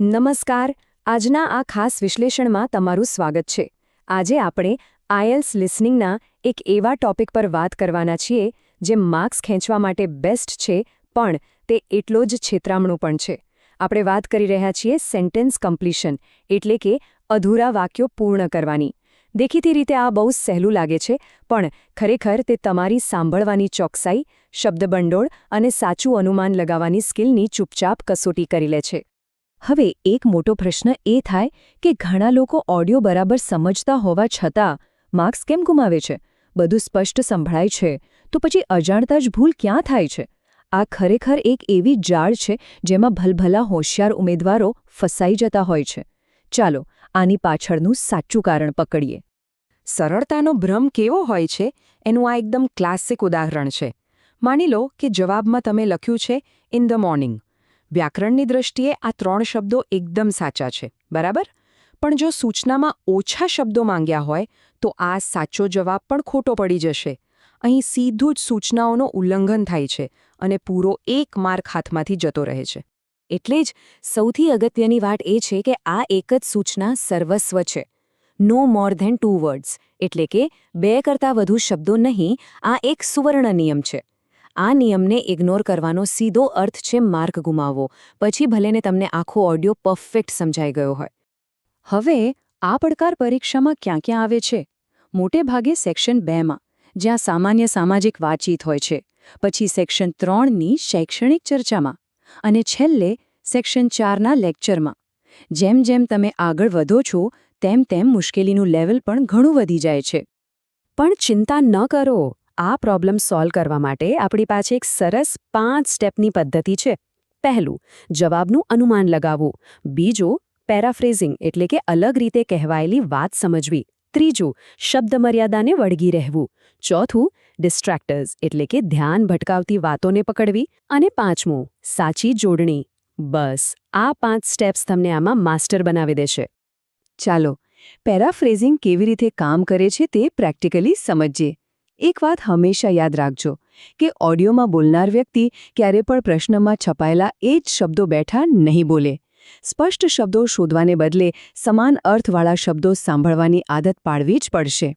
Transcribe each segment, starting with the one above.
નમસ્કાર. આજના આ ખાસ વિશ્લેષણમાં તમારું સ્વાગત છે. આજે આપણે આઈએલ્સ લિસનિંગના એક એવા ટોપિક પર વાત કરવાના છીએ જે માર્ક્સ ખેંચવા માટે બેસ્ટ છે, પણ તે એટલો જ છેતરામણું પણ છે. આપણે વાત કરી રહ્યા છીએ સેન્ટેન્સ કમ્પ્લીશન, એટલે કે અધૂરા વાક્યો પૂર્ણ કરવાની. દેખીતી રીતે આ બહુ સહેલું લાગે છે, પણ ખરેખર તે તમારી સાંભળવાની ચોકસાઈ, શબ્દભંડોળ અને સાચું અનુમાન લગાવવાની સ્કિલની ચૂપચાપ કસોટી કરી લે છે. હવે એક મોટો પ્રશ્ન એ થાય કે ઘણા લોકો ઓડિયો બરાબર સમજતા હોવા છતાં માર્ક્સ કેમ ગુમાવે છે? બધું સ્પષ્ટ સંભળાય છે, તો પછી અજાણતા જ ભૂલ ક્યાં થાય છે? આ ખરેખર એક એવી જાળ છે જેમાં ભલભલા હોશિયાર ઉમેદવારો ફસાઈ જતા હોય છે. ચાલો આની પાછળનું સાચું કારણ પકડીએ. સરળતાનો ભ્રમ કેવો હોય છે એનું આ એકદમ ક્લાસિક ઉદાહરણ છે. માની લો કે જવાબમાં તમે લખ્યું છે ઇન ધ મોર્નિંગ. વ્યાકરણની દ્રષ્ટિએ આ 3 શબ્દો એકદમ સાચા છે, બરાબર? પણ જો સૂચનામાં ઓછા શબ્દો માંગ્યા હોય તો આ સાચો જવાબ પણ ખોટો પડી જશે. અહીં સીધું જ સૂચનાઓનું ઉલ્લંઘન થાય છે અને પૂરો 1 માર્ક હાથમાંથી જતો રહે છે. એટલે જ સૌથી અગત્યની વાત એ છે કે આ એક જ સૂચના સર્વસ્વ છે. નો મોર ધેન 2 વર્ડ્સ, એટલે કે 2 કરતાં વધુ શબ્દો નહીં. આ એક સુવર્ણ નિયમ છે. આ નિયમને ઇગ્નોર કરવાનો સીધો અર્થ છે માર્ક ગુમાવવો, પછી ભલેને તમને આખો ઓડિયો પરફેક્ટ સમજાઈ ગયો હોય. હવે આ પડકાર પરીક્ષામાં ક્યાં ક્યાં આવે છે? મોટે ભાગે સેક્શન 2માં, જ્યાં સામાન્ય સામાજિક વાતચીત હોય છે, પછી સેક્શન 3ની શૈક્ષણિક ચર્ચામાં, અને છેલ્લે સેક્શન 4ના લેક્ચરમાં. જેમ જેમ તમે આગળ વધો છો તેમ તેમ મુશ્કેલીનું લેવલ પણ ઘણું વધી જાય છે. પણ ચિંતા ન કરો. આ પ્રોબ્લેમ સોલ્વ કરવા માટે આપણી પાસે એક સરસ 5 સ્ટેપની પદ્ધતિ છે. પહેલું, જવાબનું અનુમાન લગાવવું. બીજું, પેરાફ્રેઝિંગ, એટલે કે અલગ રીતે કહેવાયેલી વાત સમજવી. ત્રીજું, શબ્દ મર્યાદાને વળગી રહેવું. ચોથું, ડિસ્ટ્રેક્ટર્સ, એટલે કે ધ્યાન ભટકાવતી વાતોને પકડવી. અને પાંચમું, સાચી જોડણી. બસ આ 5 સ્ટેપ્સ તમને આમાં માસ્ટર બનાવી દેશે. ચાલો પેરાફ્રેઝિંગ કેવી રીતે કામ કરે છે તે પ્રેક્ટિકલી સમજીએ. એક વાત હંમેશા યાદ રાખજો કે ઓડિયોમાં બોલનાર વ્યક્તિ ક્યારે પણ પ્રશ્નમાં છપાયેલા એ જ શબ્દો બેઠા નહીં બોલે. સ્પષ્ટ શબ્દો શોધવાને બદલે સમાન અર્થવાળા શબ્દો સાંભળવાની આદત પાડવી જ પડશે.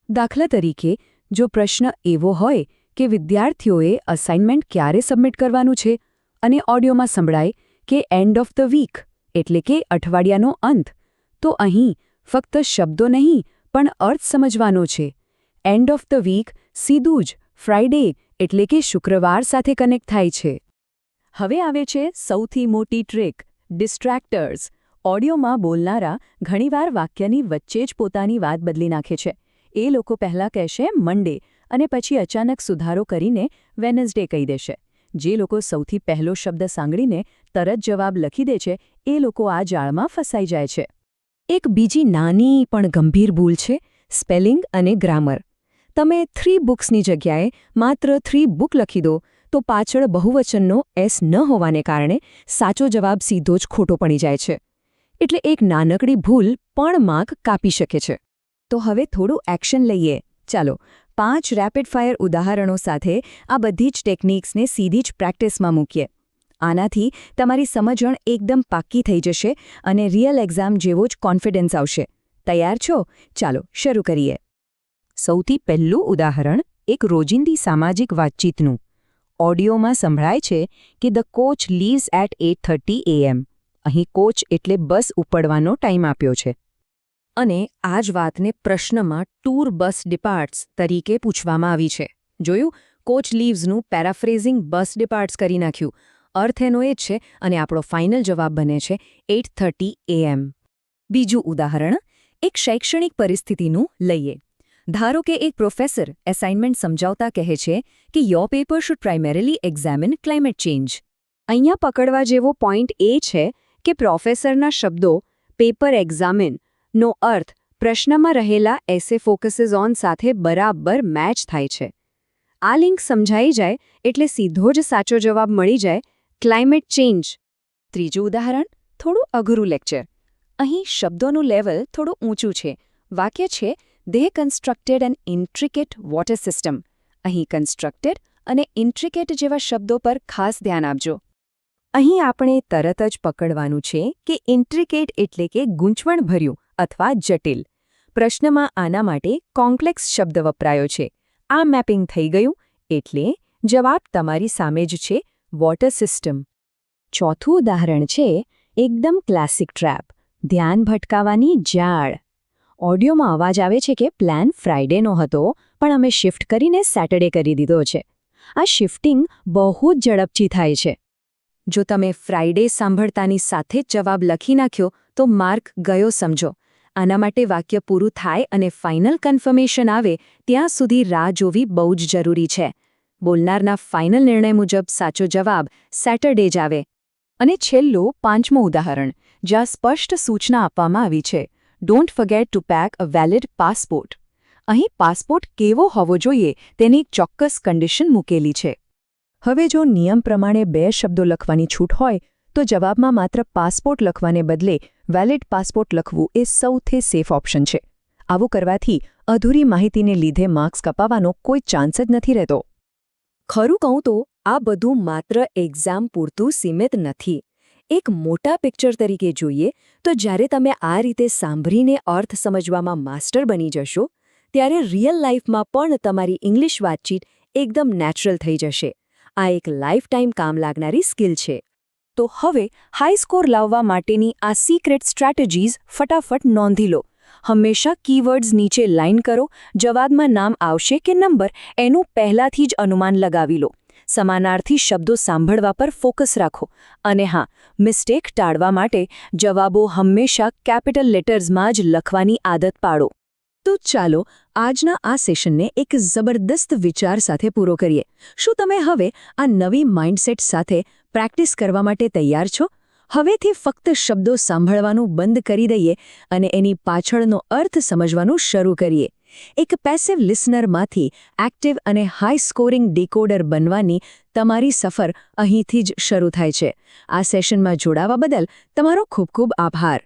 દાખલા તરીકે, જો પ્રશ્ન એવો હોય કે વિદ્યાર્થીઓએ અસાઇનમેન્ટ ક્યારે સબમિટ કરવાનું છે અને ઓડિયોમાં સંભળાય કે એન્ડ ઓફ ધ વીક, એટલે કે અઠવાડિયાનો અંત, તો અહીં ફક્ત શબ્દો નહીં પણ અર્થ સમજવાનો છે. એન્ડ ઓફ ધ વીક સીધું જ ફ્રાઇડે, એટલે કે શુક્રવાર સાથે કનેક્ટ થાય છે. હવે આવે છે સૌથી મોટી ટ્રીક, ડિસ્ટ્રેક્ટર્સ. ઓડિયોમાં બોલનારા ઘણીવાર વાક્યની વચ્ચે જ પોતાની વાત બદલી નાખે છે. એ લોકો પહેલાં કહેશે મંડે અને પછી અચાનક સુધારો કરીને વેનસડે કહી દેશે. જે લોકો સૌથી પહેલો શબ્દ સાંગળીને તરત જવાબ લખી દે છે એ લોકો આ જાળમાં ફસાઈ જાય છે. એક બીજી નાની પણ ગંભીર ભૂલ છે સ્પેલિંગ અને ગ્રામર. તમે 3 બુક્સની જગ્યાએ માત્ર 3 બુક લખી દો તો પાછળ બહુવચનનો એસ ન હોવાને કારણે સાચો જવાબ સીધો જ ખોટો પડી જાય છે. એટલે એક નાનકડી ભૂલ પણ માર્ક કાપી શકે છે. તો હવે થોડું એક્શન લઈએ. ચાલો 5 રેપિડ ફાયર ઉદાહરણો સાથે આ બધી જ ટેકનિક્સને સીધી જ પ્રેક્ટિસમાં મૂકીએ. આનાથી તમારી સમજણ એકદમ પાક્કી થઈ જશે અને રિયલ એક્ઝામ જેવો જ કોન્ફિડન્સ આવશે. તૈયાર છો? ચાલો શરૂ કરીએ. સૌથી પહેલું ઉદાહરણ એક રોજિંદી સામાજિક વાતચીતનું. ઓડિયોમાં સંભળાય છે કે the coach leaves at 8:30 AM. અહીં કોચ એટલે બસ ઉપડવાનો ટાઈમ આપ્યો છે. અને આ જ વાતને પ્રશ્નમાં ટૂર બસ ડિપાર્ટ્સ તરીકે પૂછવામાં આવી છે. જોયું? કોચ લીવ્સનું પેરાફ્રેઝિંગ બસ ડિપાર્ટ્સ કરી નાખ્યું. અર્થ એનો એ જ છે અને આપણો ફાઇનલ જવાબ બને છે 8:30 AM. બીજું ઉદાહરણ એક શૈક્ષણિક પરિસ્થિતિનું લઈએ. ધારો કે એક પ્રોફેસર એસાઇનમેન્ટ સમજાવતા કહે છે કે your paper should primarily examine climate change. અહીંયા પકડવા જેવો પોઈન્ટ એ છે કે પ્રોફેસરના શબ્દો પેપર એક્ઝામિન નો અર્થ પ્રશ્નમાં રહેલા એસે ફોકસીસ ઓન સાથે બરાબર મેચ થાય છે. આ લિંક સમજાઈ જાય એટલે સીધો જ સાચો જવાબ મળી જાય, ક્લાઇમેટ ચેન્જ. ત્રીજું ઉદાહરણ થોડું અઘરું લેક્ચર. અહીં શબ્દોનું લેવલ થોડું ઊંચું છે. વાક્ય છે They constructed an intricate water system. અહીં constructed અને intricate જેવા શબ્દો પર ખાસ ધ્યાન આપજો. અહીં આપણે તરત જ પકડવાનું છે કે ઇન્ટ્રિકેટ એટલે કે ગૂંચવણભર્યું અથવા જટિલ. પ્રશ્નમાં આના માટે કોમ્પ્લેક્સ શબ્દ વપરાયો છે. આ મેપિંગ થઈ ગયું એટલે જવાબ તમારી સામે જ છે, વોટર સિસ્ટમ. ચોથું ઉદાહરણ છે એકદમ ક્લાસિક ટ્રેપ, ધ્યાન ભટકાવાની જાળ. ઓડિયોમાં અવાજ આવે છે કે પ્લાન ફ્રાઇડેનો હતો, પણ અમે શિફ્ટ કરીને સેટરડે કરી દીધો છે. આ શિફ્ટિંગ બહુ જ ઝડપથી થાય છે. જો તમે ફ્રાઇડે સાંભળતાની સાથે જ જવાબ લખી નાખ્યો તો માર્ક ગયો સમજો. આના માટે વાક્ય પૂરું થાય અને ફાઇનલ કન્ફર્મેશન આવે ત્યાં સુધી રાહ જોવી બહુ જ જરૂરી છે. બોલનારના ફાઇનલ નિર્ણય મુજબ સાચો જવાબ સેટરડે જ આવે. અને છેલ્લું પાંચમું ઉદાહરણ, જ્યાં સ્પષ્ટ સૂચના આપવામાં આવી છે, don't forget two pack a valid passport. અહીં પાસપોર્ટ કેવો હોવો જોઈએ તેની એક ચોક્કસ કન્ડિશન મૂકેલી છે. હવે જો નિયમ પ્રમાણે 2 શબ્દો લખવાની છૂટ હોય તો જવાબમાં માત્ર પાસપોર્ટ લખવાને બદલે વેલિડ પાસપોર્ટ લખવું એ સૌથી સેફ ઓપ્શન છે. આવું કરવાથી અધૂરી માહિતીને લીધે માર્ક્સ કપાવવાનો કોઈ ચાન્સ જ નથી રહેતો. ખરું કહું તો આ બધું માત્ર એક્ઝામ પૂરતું સીમિત નથી. એક મોટા પિક્ચર તરીકે જોઈએ તો જ્યારે તમે આ રીતે સાંભળીને અર્થ સમજવામાં માસ્ટર બની જશો ત્યારે રિયલ લાઈફમાં પણ તમારી ઇંગ્લિશ વાતચીત એકદમ નેચરલ થઈ જશે. આ એક લાઈફ ટાઈમ કામ લાગનારી સ્કિલ છે. તો હવે હાઈ સ્કોર લાવવા માટેની આ સિક્રેટ સ્ટ્રેટેજીઝ ફટાફટ નોંધી લો. હંમેશા કીવર્ડ્સ નીચે લાઇન કરો. જવાબમાં નામ આવશે કે નંબર એનું પહેલાથી જ અનુમાન લગાવી લો. સમાનાર્થી શબ્દો સાંભળવા પર ફોકસ રાખો. અને હા, મિસ્ટેક ટાળવા માટે જવાબો હંમેશા કેપિટલ લેટર્સમાં જ લખવાની આદત પાડો. તો ચાલો આજના આ સેશનને એક જબરદસ્ત વિચાર સાથે પૂરો કરીએ. શું તમે હવે આ નવી માઇન્ડસેટ સાથે પ્રેક્ટિસ કરવા માટે તૈયાર છો? હવેથી ફક્ત શબ્દો સાંભળવાનું બંધ કરી દઈએ અને એની પાછળનો અર્થ સમજવાનું શરૂ કરીએ. એક પેસિવ લિસનરમાંથી એક્ટિવ અને હાઈ સ્કોરિંગ ડીકોડર બનવાની તમારી સફર અહીંથી જ શરૂ થાય છે. આ સેશનમાં જોડાવા બદલ તમારો ખૂબ ખૂબ આભાર.